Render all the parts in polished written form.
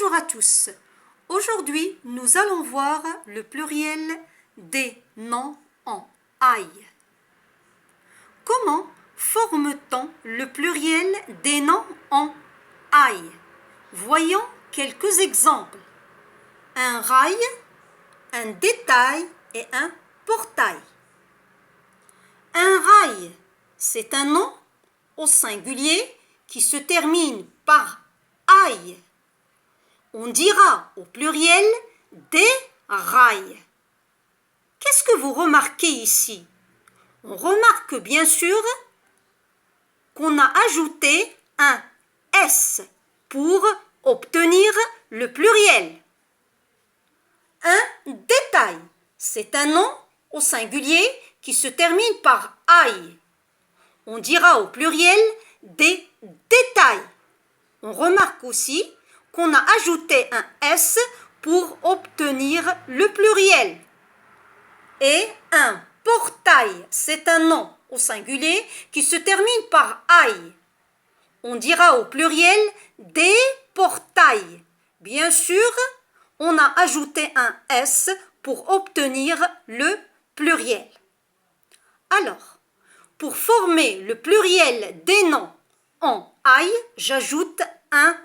Bonjour à tous. Aujourd'hui, nous allons voir le pluriel des noms en aille. Comment forme-t-on le pluriel des noms en aille? Voyons quelques exemples. Un rail, un détail et un portail. Un rail, c'est un nom au singulier qui se termine par aille. On dira au pluriel des rails. Qu'est-ce que vous remarquez ici? On remarque bien sûr qu'on a ajouté un S pour obtenir le pluriel. Un détail, c'est un nom au singulier qui se termine par aille. On dira au pluriel des détails. On remarque aussi qu'on a ajouté un S pour obtenir le pluriel. Et un portail, c'est un nom au singulier qui se termine par aille. On dira au pluriel des portails. Bien sûr, on a ajouté un S pour obtenir le pluriel. Alors, pour former le pluriel des noms en aille, j'ajoute un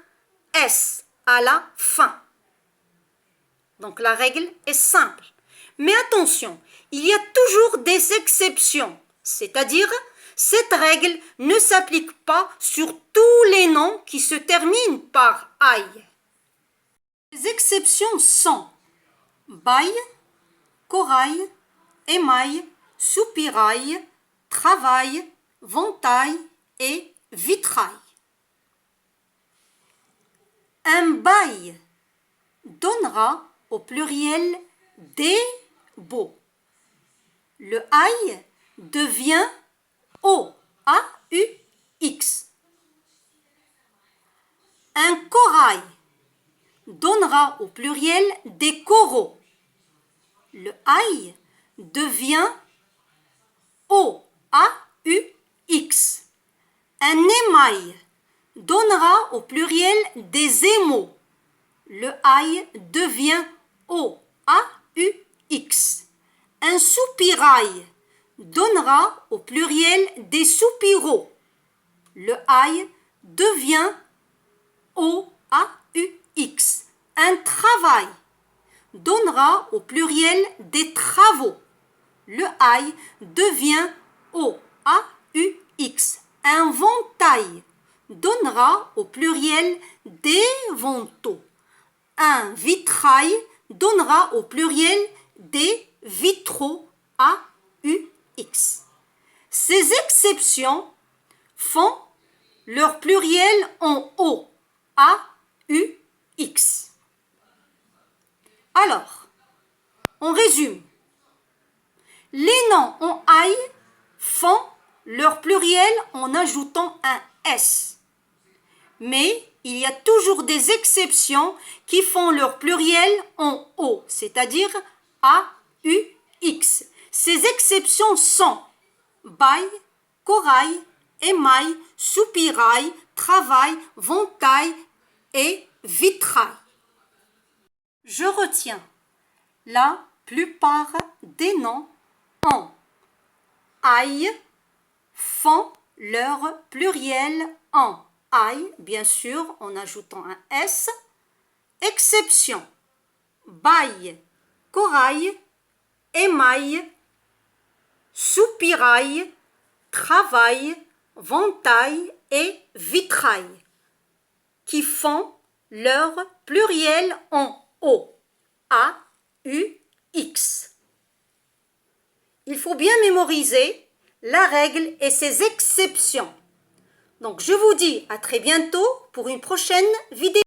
S à la fin. Donc la règle est simple. Mais attention, il y a toujours des exceptions. C'est-à-dire, cette règle ne s'applique pas sur tous les noms qui se terminent par aille. Les exceptions sont bail, corail, émail, soupirail, travail, ventail et vitrail. Un bail donnera au pluriel des baux. Le aille devient O-A-U-X. Un corail donnera au pluriel des coraux. Le aille devient O-A-U-X. Un émail donnera au pluriel des émaux. Le aille devient O-A-U-X. Un soupirail donnera au pluriel des soupiraux. Le aille devient O-A-U-X. Un travail donnera au pluriel des travaux. Le aille devient O-A-U-X. Un ventail donnera au pluriel des vantaux. Un vitrail donnera au pluriel des vitraux, A-U-X. Ces exceptions font leur pluriel en O, A-U-X. Alors, on résume. Les noms en aille font leur pluriel en ajoutant un S. Mais il y a toujours des exceptions qui font leur pluriel en O, c'est-à-dire A-U-X. Ces exceptions sont bail, corail, émail, soupirail, travail, ventail et vitrail. Je retiens la plupart des noms en aille font leur pluriel en aille, bien sûr, en ajoutant un S. Exception, bail, corail, émail, soupirail, travail, ventail et vitrail, qui font leur pluriel en O, A-U-X. Il faut bien mémoriser la règle et ses exceptions. Donc, je vous dis à très bientôt pour une prochaine vidéo.